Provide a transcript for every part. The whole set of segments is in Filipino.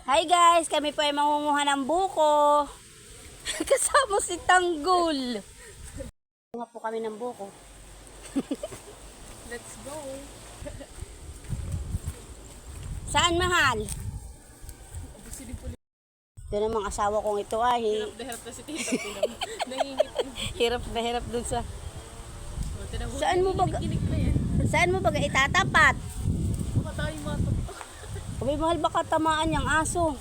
Hi guys, kami po ay mangunguha ng buko. Kasama si Tanggol. Mangunguha po kami ng buko. Let's go. Saan, mahal? Ito namang asawa kong ito ay Hirap na si Tito. Nangingit. hirap na hirap dun sa... Saan Saan mo baga itatapat? Baka tayo matapos. Abay, mahal, baka tamaan niyang aso.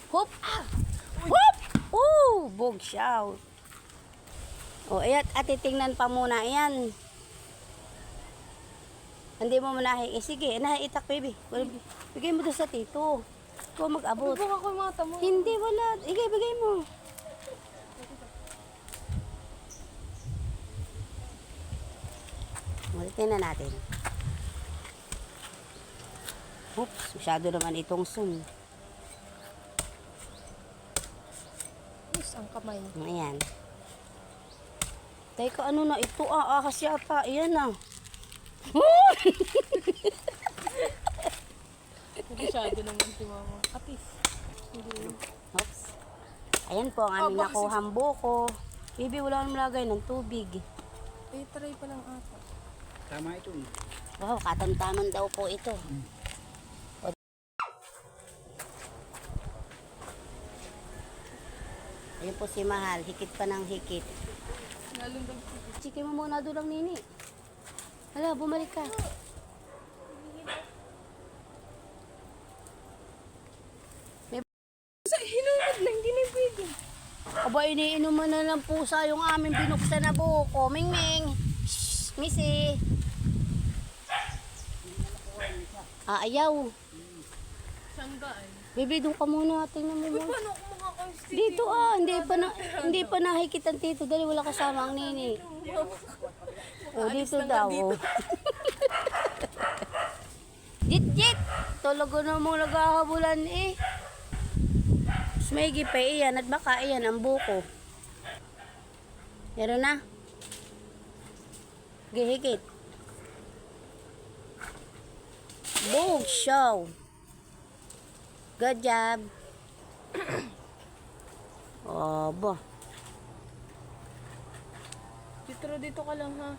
Hop! Hop! Bog shout. Ayan, at titingnan pa muna yan. Hindi mo manahi. Sige, naitak, baby. Bigay mo doon sa tito. Ikaw mag-abot. Buka ko yung mata mo. Hindi, wala. Bigay mo. Ulitin na natin. Oops, masyado naman itong zoom. Ang kamay. Ayan. Teka, ano na ito? Ahas yata. Ayan na. Masyado naman si mama. Atis. Oops. Ayan po ang aming nakuhang buko. Baby, wala nang lagay ng tubig. Try pa lang ata. Tama ito. Wow, katamtaman daw po ito. Ayun po si Mahal, hikit pa ng hikit. Nalundag. Chicken mo muna doon lang, Nini. Hala, bumalik ka. Sa hinunod na, hindi na pwede. Aba, iniinuman na ng pusa yung aming binuksan na buko. Ming-ming. Shhh, Missy. Ayaw. Saan ba ay? Baby, doon ka muna. Tingnan mo muna. Paano ako makaka-stick? Dito hindi pa nakikita ang tito dahil wala kasama ang nini. Dito daw. Jit! Talaga na mo naghahabulan eh. May gipa iyan at baka iyan ang buko. Meron na. Gihigit. Bog show. Good job. Obo. Dito ka lang ha.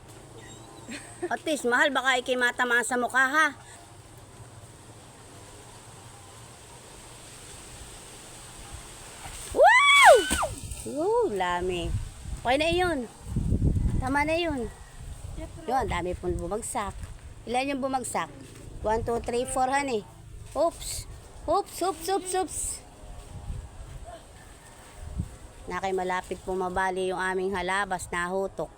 At least, mahal, baka ikay matamaan sa mukha ha. Woo! Lami. Okay na yun. Tama na yun. Yun, dami pong bumagsak. Ilan yung bumagsak? 1, 2, 3, 4 han eh. Oops! Nakay malapit po mabali yung aming halabas na hutok.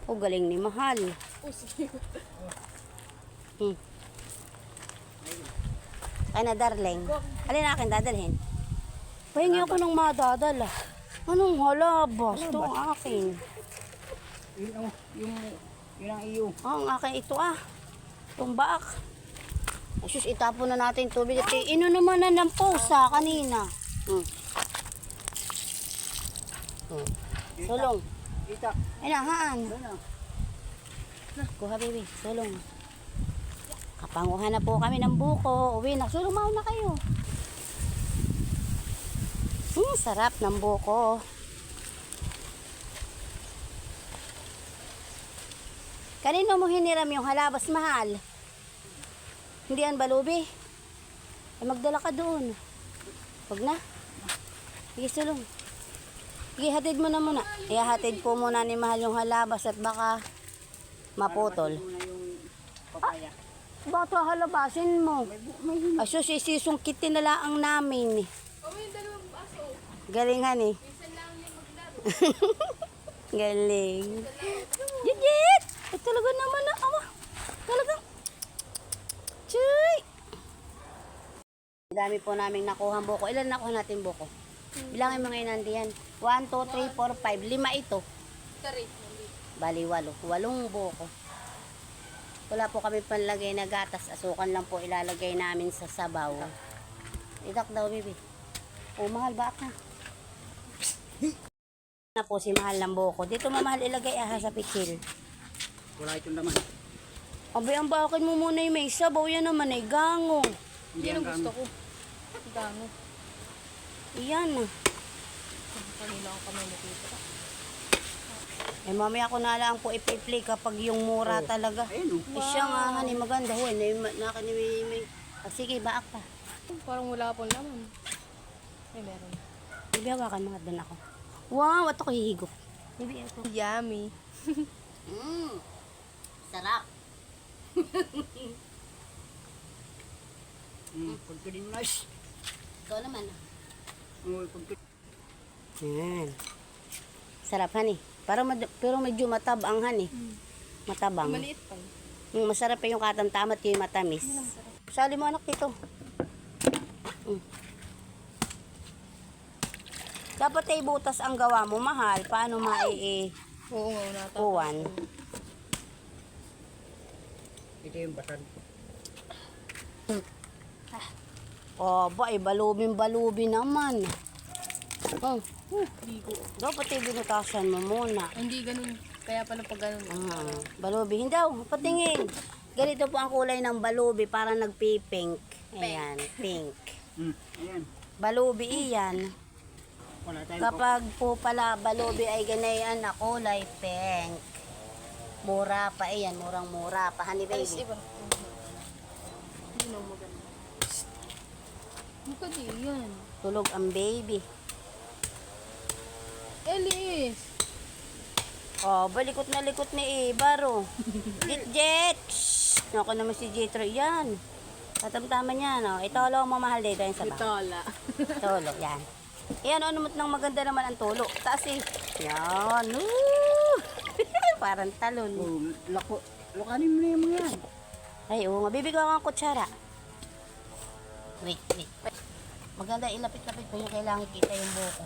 Galing ni Mahal. Ay na, darling. Alin na akin dadalhin? Pahingi ako ng madadala. Anong halabas? Ito ang akin. Yun ang iyo. Ang akin ito Tumbak. Asus, itapon na natin tubig. At naman na ng pusa kanina. Sulong. Kita. Ay nahaan. Kuha, baby. Sulong. Kapanguhan na po kami ng buko. Uwi na. Sulong, mauna kayo. Sarap ng buko. Kanino mo hiniram yung halabas, Mahal? Hindi yan balubi? Ay, magdala ka doon. Huwag na. Sige, sulong. Sige, hatid mo na muna. Ihahatid po muna ni Mahal yung halabas at baka maputol. Baka halabasin mo. Asus, isisungkitin na lang namin. May dalawang aso. Galingan eh. Minsan lang yung maglaro. Galing. Jit! Ay, talaga naman na. Talaga. Chuy! Dami po naming nakuha buko. Ilan nakuha natin buko? Bilangin mga inandihan. 1, 2, 3, 4, 5. 5 ito. Tari. Bali, 8. 8 buko. Wala po kami panlagay na gatas. Asukan lang po ilalagay namin sa sabaw. Itak daw, baby. Mahal, baak na. Na po si Mahal ng buko. Dito mamahal ilagay aha sa pichil. Wala itong laman. Abay, ang bakit mo muna yung may sabaw? Yan naman ay gangong. Yan ang gusto ko. Gano. Iyan. Kanila ang kamay na dito. Eh, mamaya ko na lang po ipi-play kapag yung mura talaga. Ayun oh. Eh, siya nga, hani, maganda. Huwag, nakanimimim. Sige, baak pa. Parang wala pong laman. Ay, meron. Bibi, hawakan mga doon ako. Wow, ito ko hihigop. Bibi, ito. Yummy. Sarap. Pagka din nice. Ikaw naman. Pagka. Yan. Sarap, hani. Pero medyo matabang, hani. Matabang. Maliit pa. Masarap pa yung katamtamat yung matamis. Sali mo anak dito. Dapat ay butas ang gawa mo, Mahal. Paano Oo nga, nata. kuwan? Ito yung basag. Oh, ba, balubi naman. Oh, Bigo. dapat ay binutasan mo muna. Hindi ganun. Kaya pala pag ganun. Balubi. Hindi daw, patingin. Ganito po ang kulay ng balubi para nagpipink. Ayan, pink. Ayan. Balubi iyan. Wala tayong Kapag po pala balubi ay ganayan na kulay pink. Mura pa iyan, murang-mura pa, honey Alis baby. iba. Hindi na maganda. Mukha di yan. Tulog ang baby. Elis! Oh, balikot na likot ni Ibaro. Jet! Shhh! Ako naman si Jetro. Yan. Tatamtaman yan, no? Ito, alam mo, mahal dito yung sabaw. Tala. Tulo, yan. Yan, ano nang maganda naman ang tulo. Taas eh. Yan. Woo! Parang talon. Lukanin mo na yung mga yan. Ay, oo nga. Bibigyan ko ang kutsara. Wait. Maganda, ilapit-lapit ko yung kailangan kita yung buko.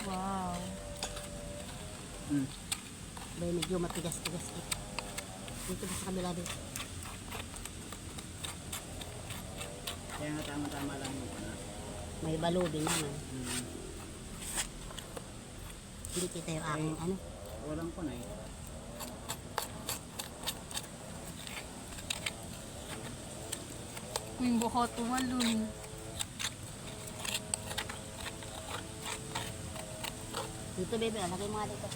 Wow. Bay, medyo matigas-tigas ito. Dito ba sa kabila dito? Kaya nga tama-tama lang yung ano. May balubi naman. Hindi kita yung aking ano. Walang kunay. Uy, baka tumalun. Dito, baby. Lagay mo nga dito.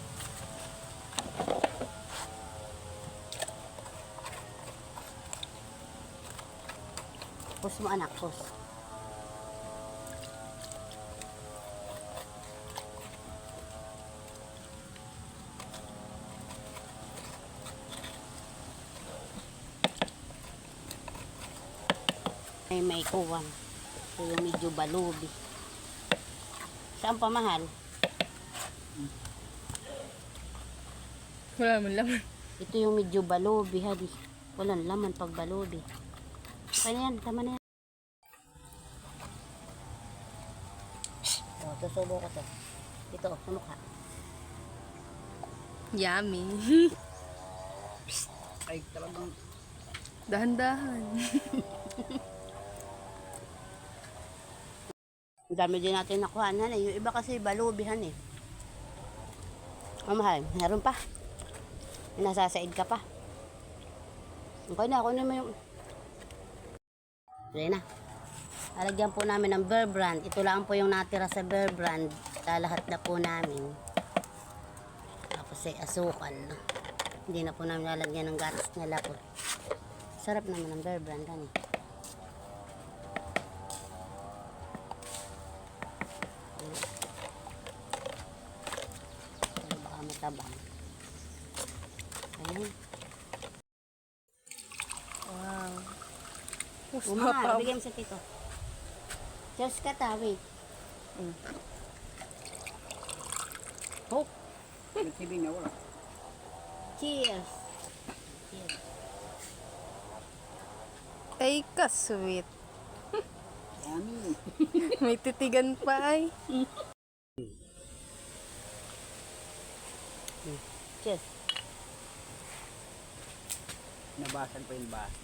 Pus mo, anak. Pus. May kuwan. Ito yung medyo balubi. Saan pa, Mahal? Wala man laman. Ito yung medyo balubi, hadi. Walang laman pag balubi. Kaya yan, tama na yan. O, susubo ko to. Ito, sa mukha. Yummy. Ay talagang Dahan-dahan. Ang dami din natin nakuha na. Yung iba kasi balubihan eh. Mahal, meron pa. Nasasaid ka pa. Okay na, ako naman yung... Sige na. Alagyan po namin ng Bear Brand. Ito lang po yung natira sa Bear Brand. Lahat na po namin. Tapos ay asukal. Hindi na po namin lalagyan ng gatas na lapot. Sarap naman ng Bear Brand. Ano? Baka matabang. Ayun. Wow. Umahal, bigyan mo sa tito. Cheers ka ta, wait. Oh, nagsibi na wala. cheers. Cheers. Ay, ka-sweet. Yummy. May titigan pa ay. Cheers. Nabasan pa yung basa.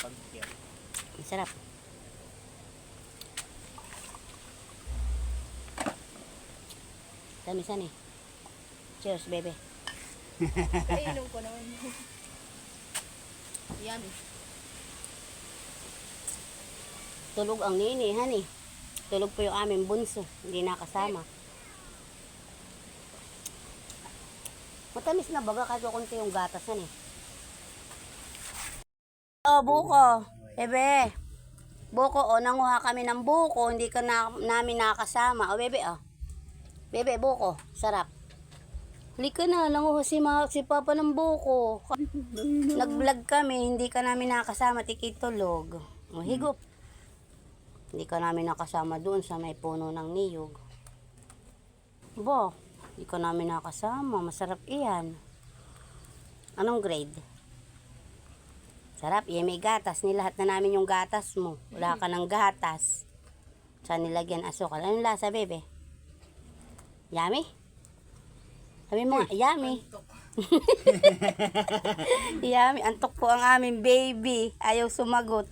Pag-kira. Masarap. Tamisan eh. Cheers, bebe. Kainom ko naman. Yummy. Tulog ang nini, honey. Tulog po yung aming bunso. Hindi nakasama. Matamis na baga kasi konti yung gatasan eh. Oh, buko. Bebe. Buko, oh, nanguha kami ng buko. Hindi ka namin nakasama. Oh, bebe, oh. Bebe, buko. Sarap. Halika na, nanguha si Papa ng buko. Nag-vlog kami, hindi ka namin nakasama. Tikitulog. Oh, higop. Hindi ka namin nakasama doon sa may puno ng niyog. Bo, hindi ka namin nakasama. Masarap iyan. Anong grade? Sarap, may gatas. Nilahat na namin yung gatas mo. Wala ka ng gatas. Saan nilagyan asukal? Anong lasa, bebe? Yummy? Sabi mo nga, yummy. Yummy. Antok po ang aming baby. Ayaw sumagot.